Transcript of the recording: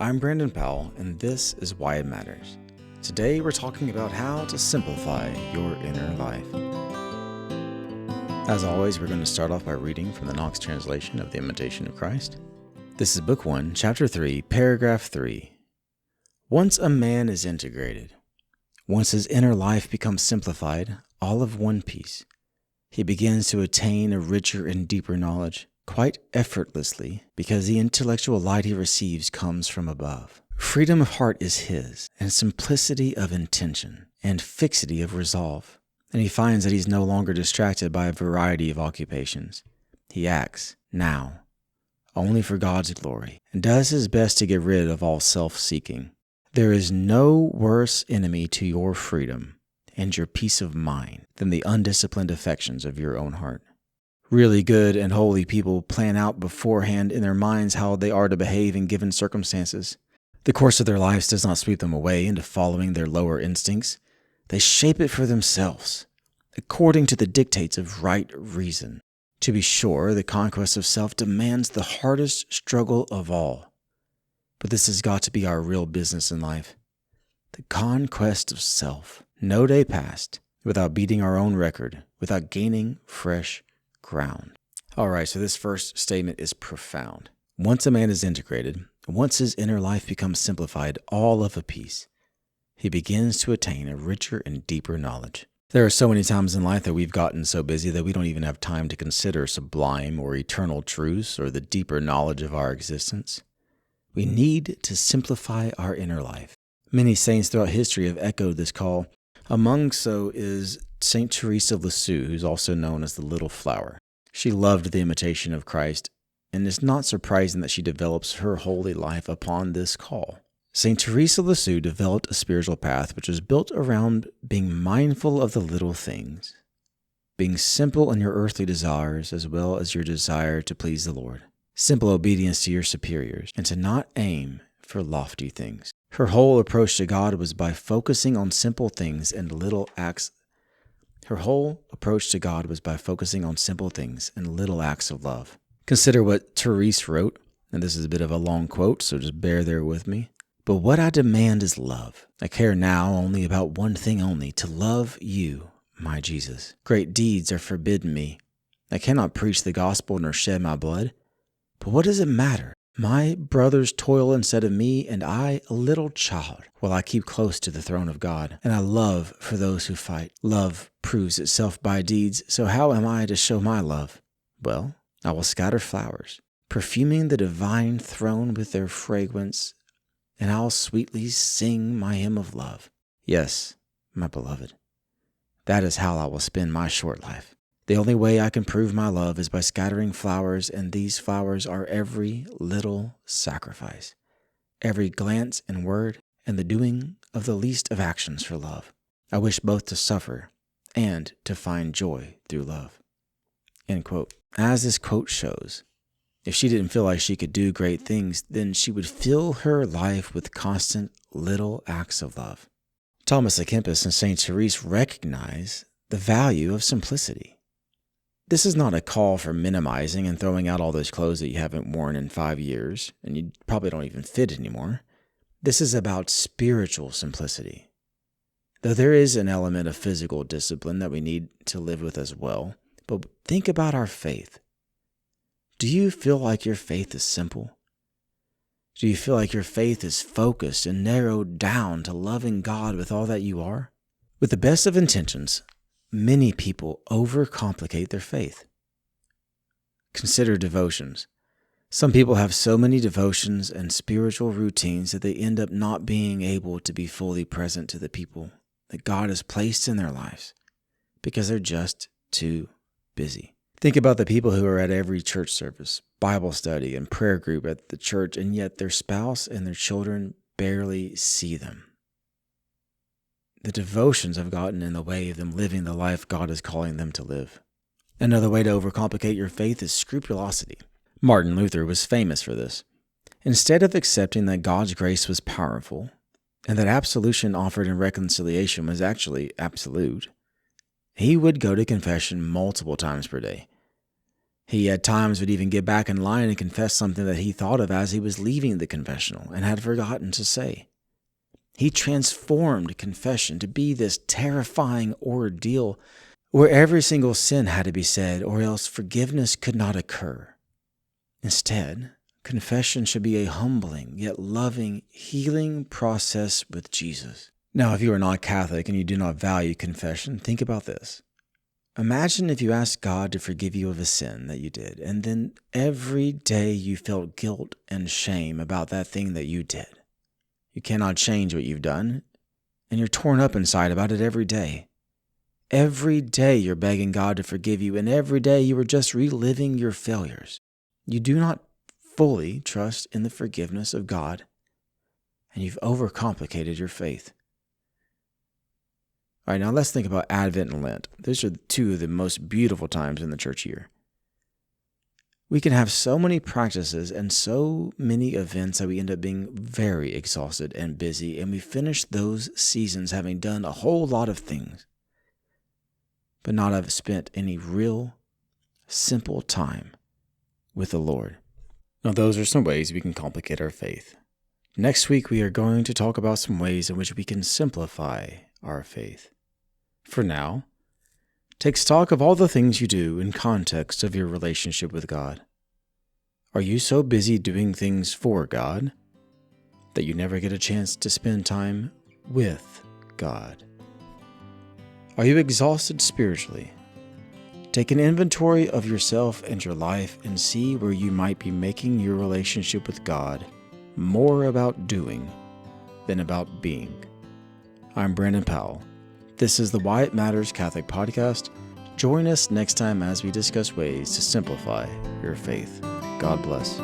I'm Brandon Powell, and this is Why It Matters. Today we're talking about how to simplify your inner life. As always, we're going to start off by reading from the Knox translation of The Imitation of Christ. This is Book 1, Chapter 3, Paragraph 3. Once a man is integrated, once his inner life becomes simplified, all of one piece, he begins to attain a richer and deeper knowledge, quite effortlessly, because the intellectual light he receives comes from above. Freedom of heart is his, and simplicity of intention, and fixity of resolve. And he finds that he's no longer distracted by a variety of occupations. He acts, now, only for God's glory, and does his best to get rid of all self-seeking. There is no worse enemy to your freedom and your peace of mind than the undisciplined affections of your own heart. Really good and holy people plan out beforehand in their minds how they are to behave in given circumstances. The course of their lives does not sweep them away into following their lower instincts. They shape it for themselves, according to the dictates of right reason. To be sure, the conquest of self demands the hardest struggle of all. But this has got to be our real business in life. The conquest of self. No day passed without beating our own record, without gaining fresh ground. All right, so this first statement is profound. Once a man is integrated, once his inner life becomes simplified, all of a piece, he begins to attain a richer and deeper knowledge. There are so many times in life that we've gotten so busy that we don't even have time to consider sublime or eternal truths or the deeper knowledge of our existence. We need to simplify our inner life. Many saints throughout history have echoed this call. Among so is Saint Teresa of Lisieux, who's also known as the Little Flower. She loved the imitation of Christ, and it's not surprising that she develops her holy life upon this call. Saint Teresa of Lisieux developed a spiritual path which was built around being mindful of the little things, being simple in your earthly desires as well as your desire to please the Lord, simple obedience to your superiors, and to not aim for lofty things. Her whole approach to God was by focusing on simple things and little acts. Her whole approach to God was by focusing on simple things and little acts of love. Consider what Therese wrote, and this is a bit of a long quote, so just bear there with me. But what I demand is love. I care now only about one thing only, to love you, my Jesus. Great deeds are forbidden me. I cannot preach the gospel nor shed my blood. But what does it matter? My brothers toil instead of me, and I, a little child, while I keep close to the throne of God. And I love for those who fight. Love proves itself by deeds, so how am I to show my love? Well, I will scatter flowers, perfuming the divine throne with their fragrance, and I'll sweetly sing my hymn of love. Yes, my beloved, that is how I will spend my short life. The only way I can prove my love is by scattering flowers, and these flowers are every little sacrifice, every glance and word, and the doing of the least of actions for love. I wish both to suffer and to find joy through love. End quote. As this quote shows, if she didn't feel like she could do great things, then she would fill her life with constant little acts of love. Thomas à Kempis and Saint Therese recognize the value of simplicity. This is not a call for minimizing and throwing out all those clothes that you haven't worn in 5 years, and you probably don't even fit anymore. This is about spiritual simplicity. Though there is an element of physical discipline that we need to live with as well, but think about our faith. Do you feel like your faith is simple? Do you feel like your faith is focused and narrowed down to loving God with all that you are? With the best of intentions, many people overcomplicate their faith. Consider devotions. Some people have so many devotions and spiritual routines that they end up not being able to be fully present to the people that God has placed in their lives because they're just too busy. Think about the people who are at every church service, Bible study, and prayer group at the church, and yet their spouse and their children barely see them. The devotions have gotten in the way of them living the life God is calling them to live. Another way to overcomplicate your faith is scrupulosity. Martin Luther was famous for this. Instead of accepting that God's grace was powerful, and that absolution offered in reconciliation was actually absolute, he would go to confession multiple times per day. He at times would even get back in line and confess something that he thought of as he was leaving the confessional and had forgotten to say. He transformed confession to be this terrifying ordeal where every single sin had to be said or else forgiveness could not occur. Instead, confession should be a humbling yet loving, healing process with Jesus. Now, if you are not Catholic and you do not value confession, think about this. Imagine if you asked God to forgive you of a sin that you did, and then every day you felt guilt and shame about that thing that you did. You cannot change what you've done, and you're torn up inside about it every day. Every day you're begging God to forgive you, and every day you are just reliving your failures. You do not fully trust in the forgiveness of God, and you've overcomplicated your faith. All right, now let's think about Advent and Lent. Those are two of the most beautiful times in the church year. We can have so many practices and so many events that we end up being very exhausted and busy, and we finish those seasons having done a whole lot of things, but not have spent any real, simple time with the Lord. Now, those are some ways we can complicate our faith. Next week, we are going to talk about some ways in which we can simplify our faith. For now, take stock of all the things you do in context of your relationship with God. Are you so busy doing things for God that you never get a chance to spend time with God? Are you exhausted spiritually? Take an inventory of yourself and your life and see where you might be making your relationship with God more about doing than about being. I'm Brandon Powell. This is the Why It Matters Catholic Podcast. Join us next time as we discuss ways to simplify your faith. God bless.